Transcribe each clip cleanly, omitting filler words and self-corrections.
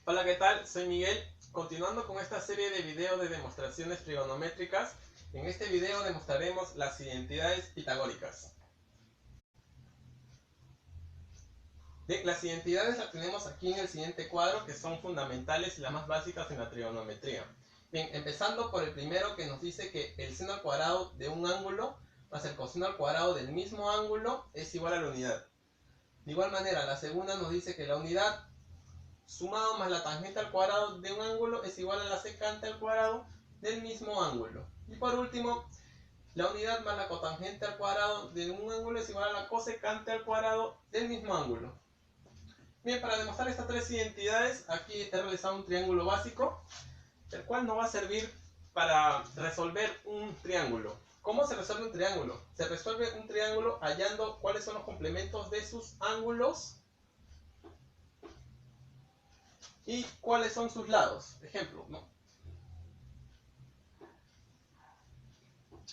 Hola, ¿qué tal? Soy Miguel. Continuando con esta serie de videos de demostraciones trigonométricas, en este video demostraremos las identidades pitagóricas. Bien, las identidades las tenemos aquí en el siguiente cuadro, que son fundamentales y las más básicas en la trigonometría. Bien, empezando por el primero, que nos dice que el seno al cuadrado de un ángulo más el coseno al cuadrado del mismo ángulo es igual a la unidad. De igual manera, la segunda nos dice que la unidad sumado más la tangente al cuadrado de un ángulo es igual a la secante al cuadrado del mismo ángulo. Y por último, la unidad más la cotangente al cuadrado de un ángulo es igual a la cosecante al cuadrado del mismo ángulo. Bien, para demostrar estas tres identidades, aquí he realizado un triángulo básico, el cual nos va a servir para resolver un triángulo. ¿Cómo se resuelve un triángulo? Se resuelve un triángulo hallando cuáles son los complementos de sus ángulos y cuáles son sus lados. Ejemplo, ¿no?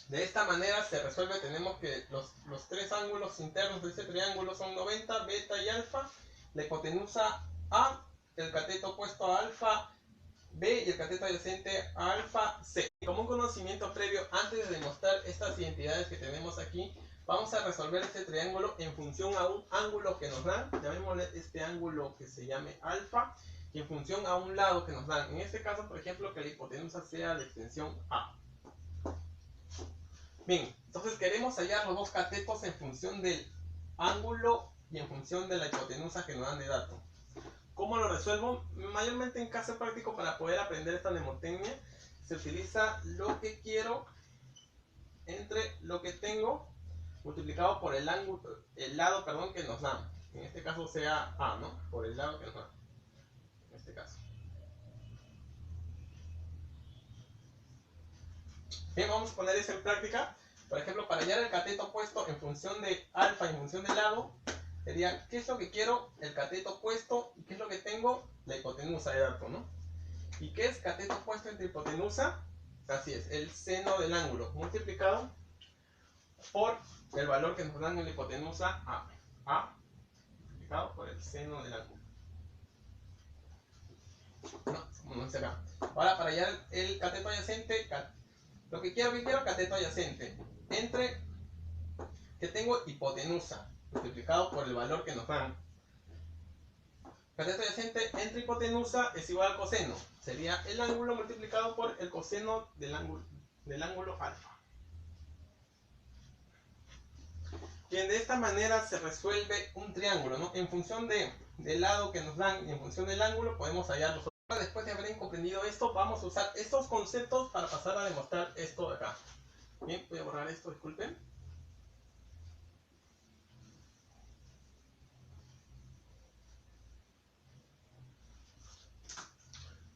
De esta manera se resuelve, tenemos que los tres ángulos internos de ese triángulo son 90, beta y alfa. La hipotenusa A, el cateto opuesto a alfa B y el cateto adyacente a alfa C. Como un conocimiento previo, antes de demostrar estas identidades que tenemos aquí, vamos a resolver este triángulo en función a un ángulo que nos dan. Llamémosle este ángulo que se llame alfa, y en función a un lado que nos dan. En este caso, por ejemplo, que la hipotenusa sea de extensión A. Bien, entonces queremos hallar los dos catetos en función del ángulo y en función de la hipotenusa que nos dan de dato. ¿Cómo lo resuelvo? Mayormente en caso práctico, para poder aprender esta mnemotecnia, se utiliza lo que quiero entre lo que tengo multiplicado por el lado que nos dan. En este caso sea A, ¿no? Por el lado que nos dan. En este caso. Bien, vamos a poner eso en práctica. Por ejemplo, para hallar el cateto opuesto en función de alfa y en función del lado, sería ¿qué es lo que quiero? El cateto opuesto. ¿Y qué es lo que tengo? La hipotenusa de dato, ¿no? ¿Y qué es cateto opuesto entre hipotenusa? Así es, el seno del ángulo multiplicado por el valor que nos dan en la hipotenusa A. A multiplicado por el seno del ángulo. No, como no dice acá. Ahora, para hallar el cateto adyacente, lo que quiero, cateto adyacente entre que tengo hipotenusa multiplicado por el valor que nos dan. Cateto adyacente entre hipotenusa es igual al coseno. Sería el ángulo multiplicado por el coseno del ángulo alfa. Bien, de esta manera se resuelve un triángulo, ¿no? En función del lado que nos dan y en función del ángulo podemos hallar los otros. Después de haber comprendido esto, vamos a usar estos conceptos para pasar a demostrar esto de acá. Bien, voy a borrar esto, disculpen.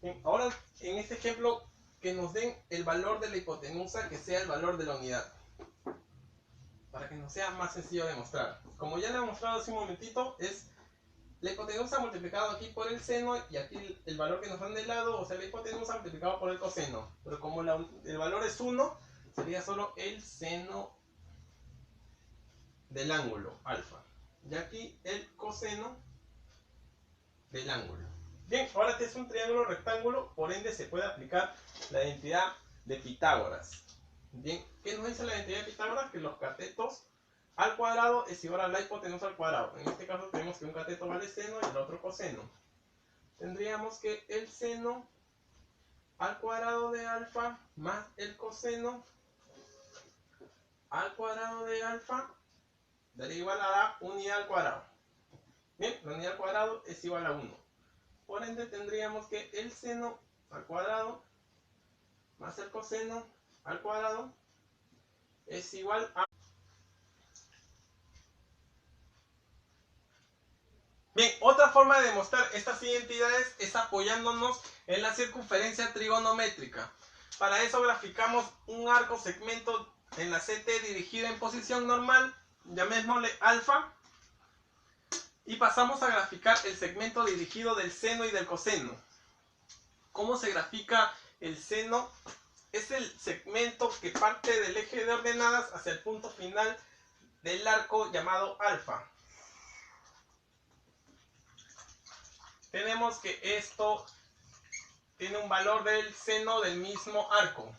Bien, ahora en este ejemplo, que nos den el valor de la hipotenusa que sea el valor de la unidad, para que nos sea más sencillo demostrar. Como ya le he mostrado hace un momentito, es la hipotenusa multiplicado aquí por el seno y aquí el valor que nos dan del lado, o sea, la hipotenusa multiplicado por el coseno. Pero como el valor es 1, sería solo el seno del ángulo alfa. Y aquí el coseno del ángulo. Bien, ahora este es un triángulo rectángulo, por ende se puede aplicar la identidad de Pitágoras. Bien, ¿qué nos dice la identidad de Pitágoras? Que los catetos al cuadrado es igual a la hipotenusa al cuadrado. En este caso tenemos que un cateto vale seno y el otro coseno. Tendríamos que el seno al cuadrado de alfa más el coseno al cuadrado de alfa daría igual a la unidad al cuadrado. Bien, la unidad al cuadrado es igual a 1. Por ende tendríamos que el seno al cuadrado más el coseno al cuadrado es igual a... Bien, otra forma de demostrar estas identidades es apoyándonos en la circunferencia trigonométrica. Para eso graficamos un arco segmento en la CT dirigida en posición normal, llamémosle alfa, y pasamos a graficar el segmento dirigido del seno y del coseno. ¿Cómo se grafica el seno? Es el segmento que parte del eje de ordenadas hacia el punto final del arco llamado alfa. tenemos que esto tiene un valor del seno del mismo arco.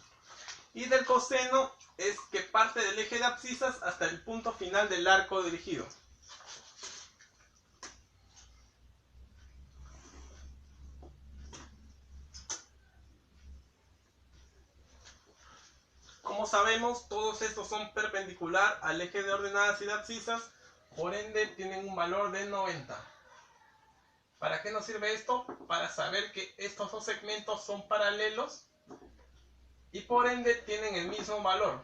Y del coseno es que parte del eje de abscisas hasta el punto final del arco dirigido. Como sabemos, todos estos son perpendicular al eje de ordenadas y de abscisas, por ende tienen un valor de 90. ¿Para qué nos sirve esto? Para saber que estos dos segmentos son paralelos y por ende tienen el mismo valor.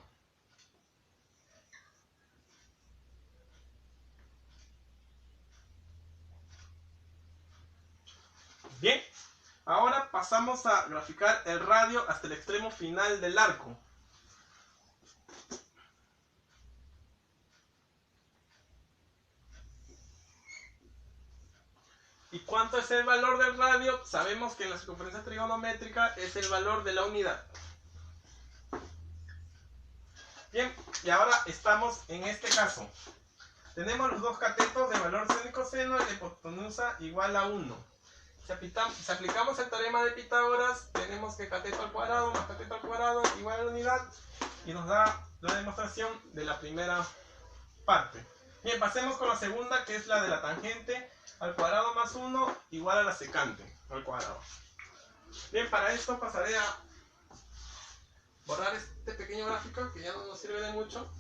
Bien, ahora pasamos a graficar el radio hasta el extremo final del arco. ¿Y cuánto es el valor del radio? Sabemos que en la circunferencia trigonométrica es el valor de la unidad. Bien, y ahora estamos en este caso. Tenemos los dos catetos de valor seno y coseno y la hipotenusa igual a 1. Si aplicamos el teorema de Pitágoras, tenemos que cateto al cuadrado más cateto al cuadrado igual a la unidad y nos da la demostración de la primera parte. Bien, pasemos con la segunda, que es la de la tangente al cuadrado más 1 igual a la secante al cuadrado. Bien, para esto pasaré a borrar este pequeño gráfico que ya no nos sirve de mucho.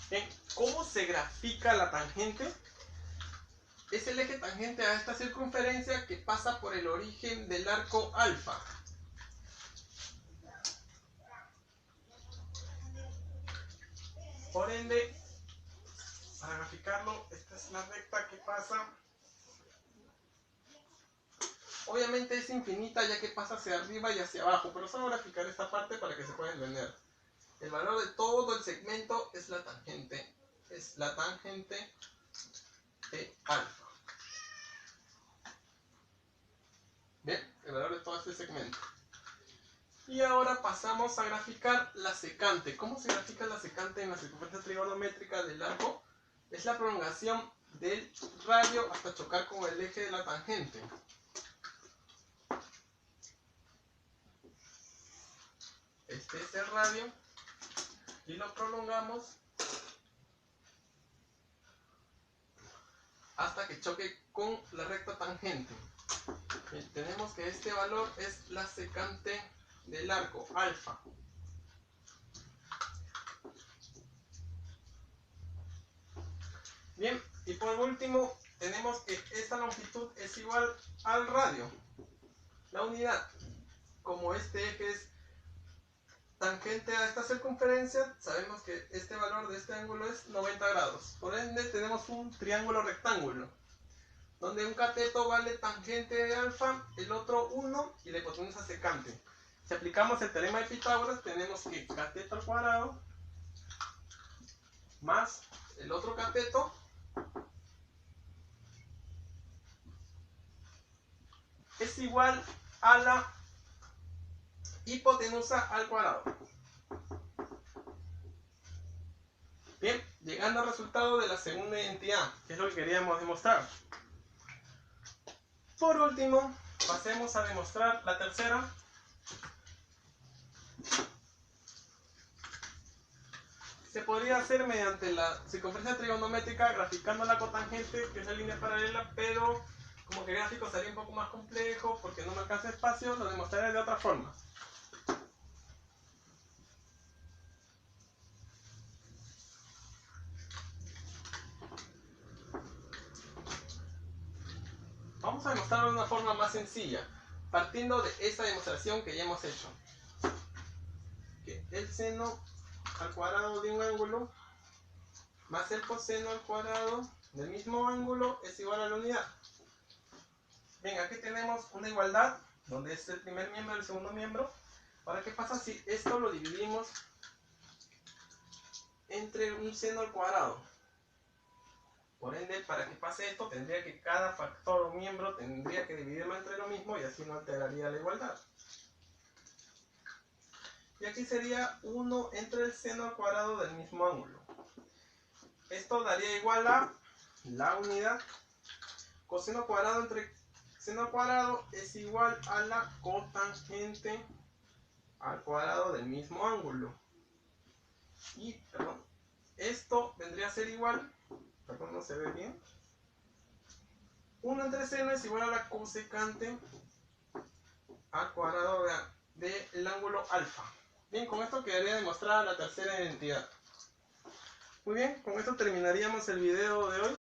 Bien, ¿cómo se grafica la tangente? Es el eje tangente a esta circunferencia que pasa por el origen del arco alfa. Por ende, para graficarlo, esta es la recta que pasa. Obviamente es infinita ya que pasa hacia arriba y hacia abajo, pero solo graficar esta parte para que se pueda entender. El valor de todo el segmento es la tangente. Es la tangente de alfa. Bien, el valor de todo este segmento. Y ahora pasamos a graficar la secante. ¿Cómo se grafica la secante en la circunferencia trigonométrica del arco? Es la prolongación del radio hasta chocar con el eje de la tangente. Este es el radio y lo prolongamos hasta que choque con la recta tangente. Bien, tenemos que este valor es la secante del arco, alfa. Bien, y por último tenemos que esta longitud es igual al radio, la unidad. Como este eje es tangente a esta circunferencia, sabemos que este valor de este ángulo es 90 grados. Por ende tenemos un triángulo rectángulo, donde un cateto vale tangente de alfa, el otro 1 y la hipotenusa secante. Si aplicamos el teorema de Pitágoras, tenemos que cateto al cuadrado más el otro cateto es igual a la hipotenusa al cuadrado. Bien, llegando al resultado de la segunda identidad, que es lo que queríamos demostrar. Por último, pasemos a demostrar la tercera. Se podría hacer mediante la circunferencia trigonométrica graficando la cotangente, que es la línea paralela, pero como que el gráfico sería un poco más complejo porque no me alcanza espacio, lo demostraré de otra forma. Vamos a demostrarlo de una forma más sencilla, partiendo de esta demostración que ya hemos hecho. Que el seno al cuadrado de un ángulo más el coseno al cuadrado del mismo ángulo es igual a la unidad. Bien, aquí tenemos una igualdad, donde es el primer miembro y el segundo miembro. Ahora, ¿qué pasa si esto lo dividimos entre un seno al cuadrado? Por ende, para que pase esto, tendría que cada factor o miembro tendría que dividirlo entre lo mismo y así no alteraría la igualdad. Y aquí sería 1 entre el seno al cuadrado del mismo ángulo. Esto daría igual a la unidad. Coseno cuadrado entre seno al cuadrado es igual a la cotangente al cuadrado del mismo ángulo. Y, perdón, esto vendría a ser igual, perdón, no se ve bien. 1 entre seno es igual a la cosecante al cuadrado del ángulo alfa. Bien, con esto quedaría demostrada la tercera identidad. Muy bien, con esto terminaríamos el video de hoy.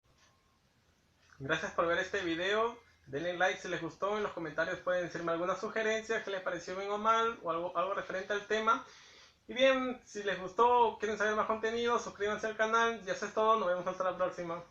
Gracias por ver este video. Denle like si les gustó. En los comentarios pueden decirme algunas sugerencias, qué les pareció bien o mal, o algo referente al tema. Y bien, si les gustó o quieren saber más contenido, suscríbanse al canal. Y eso es todo. Nos vemos hasta la próxima.